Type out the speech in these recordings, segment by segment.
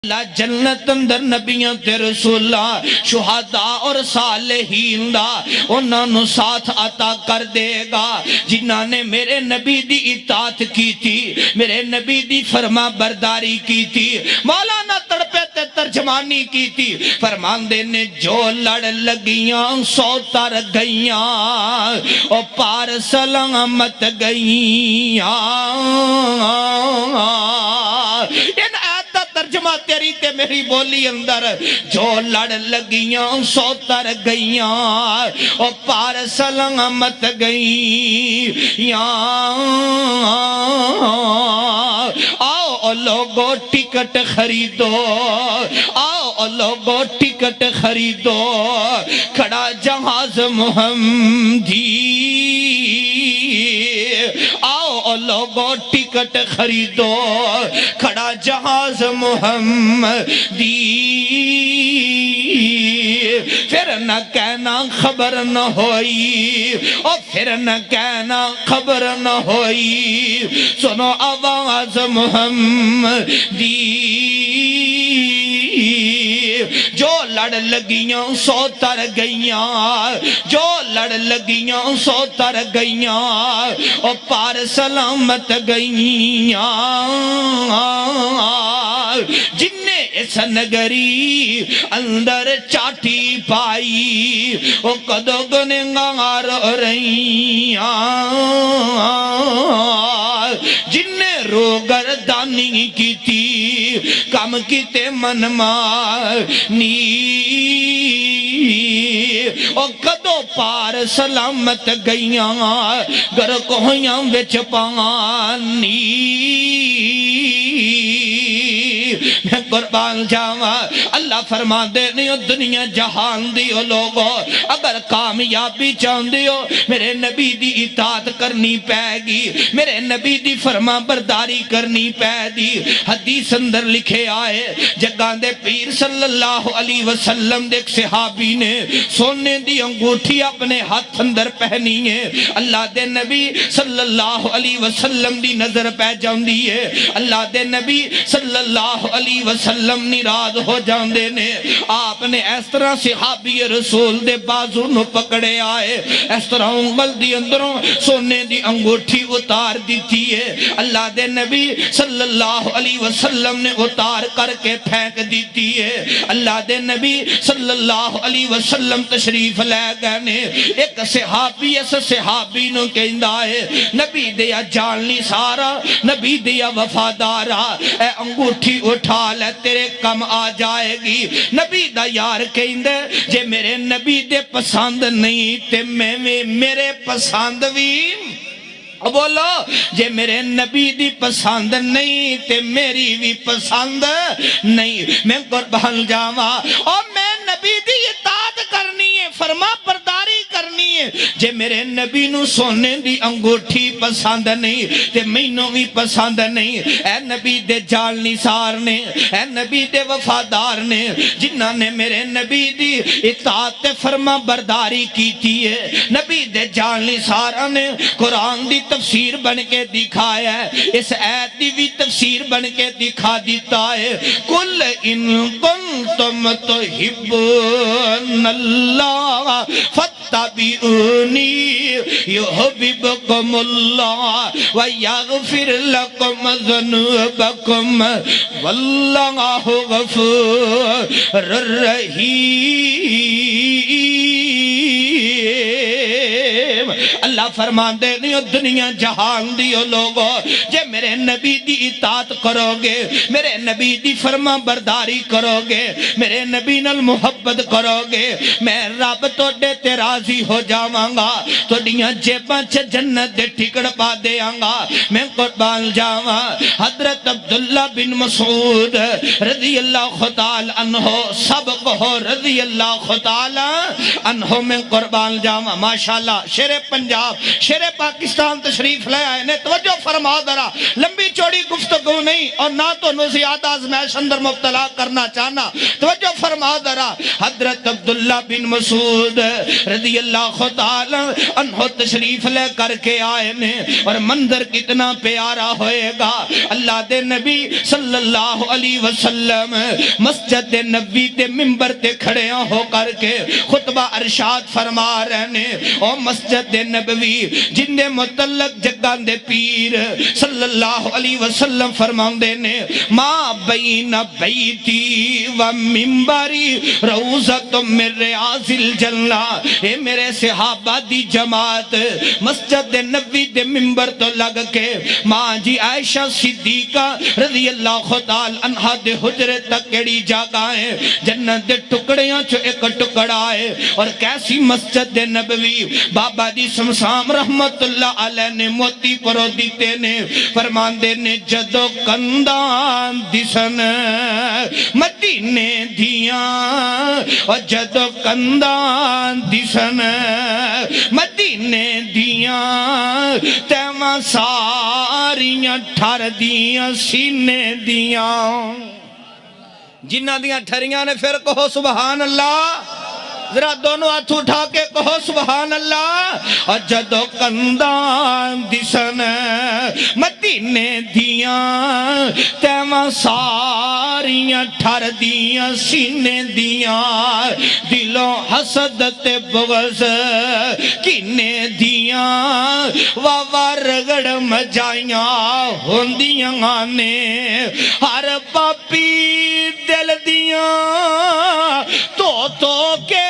اللہ جنت اندر نبیاں تے رسولاں شہداء اور صالحین دا انہاں نو ساتھ عطا کر دے گا جنہاں نے میرے نبی دی اطاعت کی تھی، میرے نبی دی فرما برداری کی تھی، مولانا تڑپے تے ترجمانی کی تھی، فرماندے نے جو لڑ لگیاں سو تر گئیاں او پار سلامت گئیاں۔ ترجمہ تیری تے میری بولی اندر جو لڑ لگیاں سو تر گئیاں او پار سلامت گئیاں۔ آؤ لوگو ٹکٹ خریدو، آؤ لوگو ٹکٹ خریدو، کھڑا جہاز محمدی، آؤ لوگو ٹکٹ خریدو، کھڑا جہاز محمدی۔ پھر نہ کہنا خبر نہ ہوئی، اور پھر نہ کہنا خبر نہ ہوئی، سنو آواز محمدی۔ جو لڑ لگیاں سو تر گئیاں، جو لڑ لگیاں سو تر گئیاں، اور پار سلامت گئیاں۔ جن نے اس نگری اندر چاٹی پائی وہ کدو گنگار رہیاں، جن نے روگردانی کی تھی کم کیتے من مانی، او کدو پار سلامت گئیاں گر کوہیاں وچ پانی۔ میں قربان جاواں، اللہ فرما دے نہیں دنیا جہان دیو لوگو، اگر کامیابی چاہندے ہو میرے نبی دی اطاعت کرنی پائے گی، میرے نبی دی فرما برداری کرنی پائے دی۔ حدیث اندر لکھے آئے جگہ دے پیر صلی اللہ علیہ وسلم دے ایک صحابی نے سونے دی انگوٹھی اپنے ہاتھ اندر پہنی ہے، اللہ دے نبی صلی اللہ علیہ وسلم دی نظر پہ جاندی ہے، اللہ دے نبی صلی اللہ علیہ وسلم ناراض ہو جاندے نے، آپ نے اس طرح صحابی رسول دے بازو نو پکڑے آئے، اس طرح انگل دی اندروں سونے دی انگوٹھی اتار دیتی ہے، اللہ دے نبی صلی اللہ علیہ وسلم نے اتار کر کے پھینک دیتی ہے، اللہ دے نبی صلی اللہ علیہ وسلم تشریف لے گئے نے، ایک صحابی اس صحابی نو کہندا ہے نبی دیا جانلی سارا، نبی دیا وفادارا، اے انگوٹھی اٹھا لے تیرے کم آ جائے گی۔ نبی دا یار کہندے جے میرے نبی دے پسند نہیں تے میں میرے پسند بھی بولو، جے میرے نبی دی پسند نہیں تے میری بھی پسند نہیں۔ میں قربان جاواں اور میں نبی دی اطاعت کرنی ہے، فرما برداری کرنی ہے، جے میرے نبی نو سونے دی انگوٹھی پسند نہیں تے مینوں بھی پسند نہیں۔ اے نبی دے جال نثار نے، اے نبی دے وفادار نے، جنہاں نے میرے نبی دی اطاعت فرما برداری کیتی ہے، نبی دے جال نثار نے قرآن دی تفسیر بن کے دکھایا ہے، اس آیت دی بھی تفسیر بن کے دکھا دیتا ہے۔ کل ان کنتم تحبون اللہ فاتبعونی یحببکم اللہ ویغفر لکم ذنوبکم واللہ غفور رحیم۔ اللہ فرمان دے نہیں دنیا جہان دیو لوگو، جے میرے نبی دی اطاعت کرو گے، میرے نبی دی فرما برداری کرو گے، میرے نبی نال محبت کرو گے، میں رب تو دے تے راضی ہو جاواں گا، تو دیاں جیباں چھ جنت دے ٹکڑ پا دے آنگا۔ میں قربان جاواں حضرت عبداللہ بن مسعود رضی اللہ تعالی عنہ، سب کو رضی اللہ تعالی عنہ، میں قربان جاواں ماشاءاللہ شیر پنجاب شیر پاکستان تشریف لے آئے نے، توجہ فرما ذرا لمبی چوڑی گفتگو نہیں اور نہ تو زیادہ آزمائش اندر مبتلا کرنا چاہنا. توجہ فرما ذرا. حضرت عبداللہ بن مسعود رضی اللہ تعالی عنہ تشریف لے کر کے آئے نے اور منظر کتنا پیارا ہوئے گا. اللہ دے نبی صلی اللہ علیہ وسلم مسجد نبی تے ممبر تے کھڑے ہو کر کے خطبہ ارشاد فرما رہے نے. او مسجد نبوی جن دے متعلق جگہ دے پیر صلی اللہ علیہ وسلم فرماندے نے ما بین بیتی و ممبری روضۃ من ریاض الجنہ. اے میرے صحابہ دی جماعت مسجد نبوی دے ممبر تو لگ کے ماں جی عائشہ صدیقہ رضی اللہ تعالی عنہ دے حجرے تک کیڑی جگہ ہے جنت دے ٹکڑیاں چو ایک ٹکڑا ہے. اور کیسی مسجد نبوی بابا دی سمسام رحمت اللہ علیہ نے موتی پرو دیتے نے فرماندے نے جدو کندان دسن مدینے دیاں اور جدو کندان دسن مدینے دیاں تیمہ ساریاں ٹھار دیاں سینے دیاں. جنہ دیاں ٹھریاں نے پھر کہو سبحان اللہ. ذرا دونوں ہاتھ اٹھا کے کہو سبحان اللہ. اور جدو کندان دسن مدینے دیاں تیمہ ساریاں ٹھار دیاں سینے دیاں دلوں حسد تے بغض کینے دیاں واوا رگڑ مجائیاں ہوندیاں نے ہر پاپی دل دیاں تو کے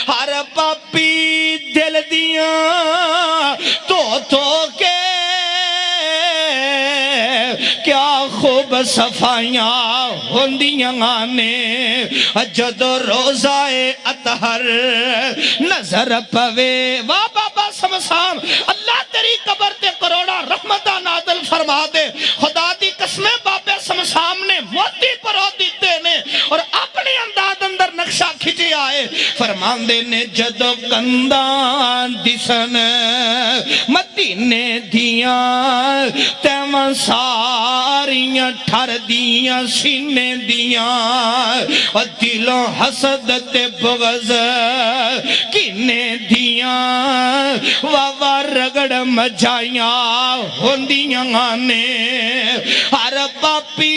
ہر پاپی دل دیاں تو کے کیا خوب صفائیاں ہوندیاں نے جدو روزہ اطہر نظر پوے. واہ بابا سمسام اللہ تیری قبر تے کروڑا رحمتہ نازل فرما دے. خدا دی قسمیں بابے سمسام نے موتی پرو دیتے نے اور اپنے انداز اندر نقشہ کھچے آئے. فرمان دے نے جدو کندان دسن مدینے دیاں تیمہ ساریاں ٹھار دیاں سینے دیاں اور دلوں حسد تے بغض کینے دیاں واوا رگڑ مجائیاں ہوندیاں نے ہر پاپی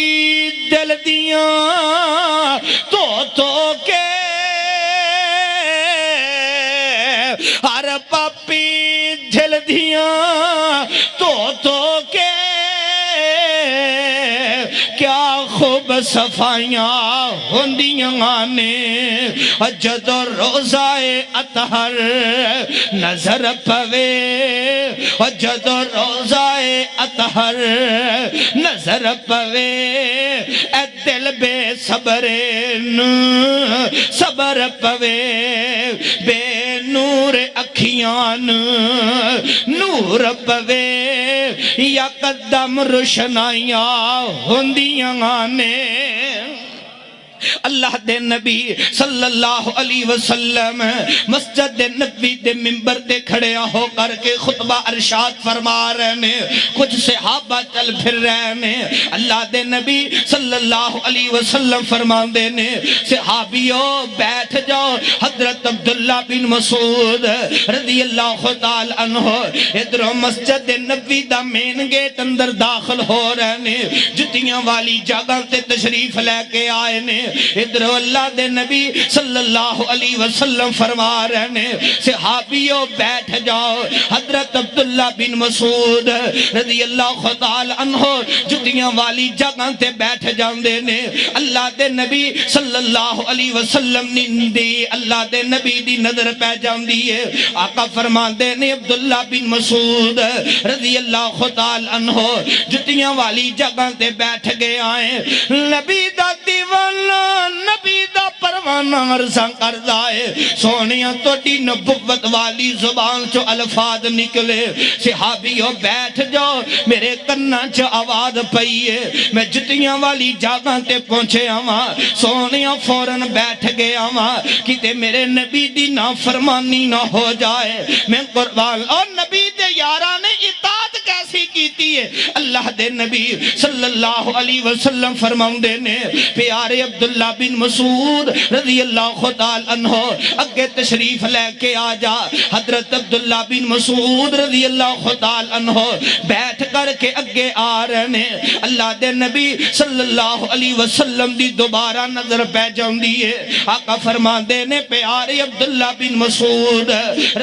دل دیاں تو کے ہر پاپی دل دیاں تو کے کیا خوب صفائیاں ہوندیاں نے جدو روزہ اطہر نظر پوے جدو روزہ اطہر نظر پوے اے دل بے صبرین صبر پوے بے نور اکھیان نور پوے یا قدم روشنائیاں ہوندیاں نے. اللہ دے نبی صلی اللہ علیہ وسلم مسجد نبی دے ممبر دے کھڑے ہو کر کے خطبہ ارشاد فرما رہے نے. کچھ صحابہ چل پھر رہے نے. اللہ دے نبی صلی اللہ علیہ وسلم فرما دے نے صحابیوں بیٹھ جاؤ. حضرت عبداللہ بن مسعود رضی اللہ تعالی عنہ ادھر مسجد نبی دا مین گیٹ اندر داخل ہو رہے نے. جتیاں والی جگہ تے تشریف لے کے آئے نے. ادھر اللہ دے نبی صلی اللہ علیہ وسلم فرما رہے نے صحابیوں بیٹھ جاؤ. حضرت عبداللہ بن مسعود رضی اللہ تعالی عنہ جتیاں والی جگہ تے بیٹھ جاندے نے. اللہ دے نبی صلی اللہ علیہ وسلم نندی اللہ دے نبی دی نظر پہ جاندی ہے. آقا فرماندے نے عبداللہ بن مسعود رضی اللہ تعالی عنہ جتیاں والی جگہ تے بیٹھ گئے آئیں. نبی دا دیوانہ نبی دا پروانہ پیمانہ ورزاں کردا ہے سونیا توڑی نبوت والی زبان چو الفاظ نکلے صحابیوں بیٹھ جاؤ میرے کناں چو آواز پئیے میں جتیاں والی جاگاں تے پہنچے آواں سونیا فوراں بیٹھ گئے آواں کتے میرے نبی دی نافرمانی نہ ہو جائے میں قربان اور نبی دے یاراں نے اطاعت کیسی کیتی ہے اللہ دے نبی صلی اللہ علیہ وسلم فرماؤندے نے پیارے عبداللہ بن مسعود رضی اللہ تعالی عنہ اگے تشریف لے کے آ جا حضرت عبداللہ بن مسعود رضی اللہ تعالی عنہ بیٹھ کر کے اگے آ رہے ہیں اللہ دے نبی صلی اللہ علیہ وسلم دی دوبارہ نظر پہ جاندی ہے آقا فرما دے نے پیارے عبداللہ بن مسعود